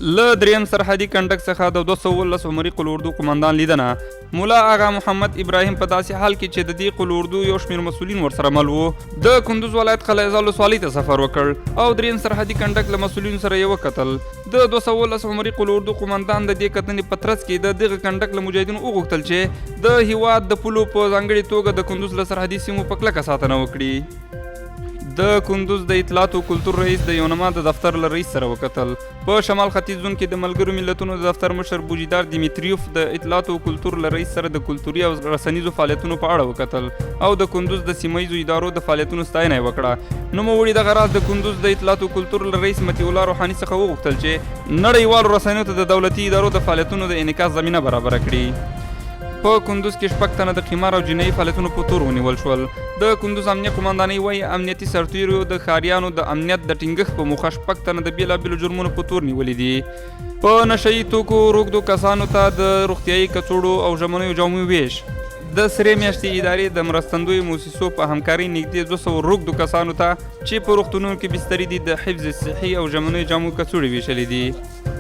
له دریم سرحدي کنډک څخه د 219 عمري قل اردو قمندان لیدنه مولا آغا محمد ابراهیم په داسې حال کې چې د دې قل اردو یو شمېر مسؤلین ورسره مل وو د کندوز ولایت قلعه ازال ولسوالۍ ته سفر وکړ او دریم سرحدي کنډک له مسؤلینو سره یې وکتل. د 219 عمري قل اردو قمندان د دې کتنې په ترڅ کې د دغه کنډک له مجاهدینو وغوښتل چې د هیواد د پولو په ځانګړې توګه د کندوز له سرحدي سیمو په کلکه ساتنه وکړي. د کندوز د اطلاعات او کلتور رئیس د یونما د دفتر له رئیس سره وکتل. په شمال ختیځ زون کې د ملګرو ملتونو د دفتر مشر بوجیدار دیمیتریوف د اطلاعات او کلتور له رئیس سره د کلتوري او رسنیزو فعالیتونو په اړه وکتل او د کندوز د سیمهیزو ادارو د فعالیتونو ستاینه یې وکړه. نوموړي دغه راز د کندوز د اطلاعات او کلتور له رئیس مطیع الله روحاني څخه وغوښتل چې نړیوالو رسنیو ته د دولتي ادارو د فعالیتونو د انعکاس زمینه برابره کړي. په کندوز کې 6 تنه د قمار او جنایي فعالیتونو په تور ونیول شول. د کندوز امنیه قمندانۍ وایي امنیتي سرتیرو د ښاریانو د امنیت د ټینګښت په موخه 6 تنه د بېلابېلو جرمونو په تور نیولي دي. په نشه یي توکو روږدو کسانو ته د روغتیایي کڅوړو او ژمنیو جامو ویش. د سرې میاشتې ادارې د مرستندویو موسسو په همکارۍ نږدې 200 روږدو کسانو ته چې په روغتونونو کې بستري دي د حفظ صحي او ژمنیو جامو کڅوړې ویشلې دي.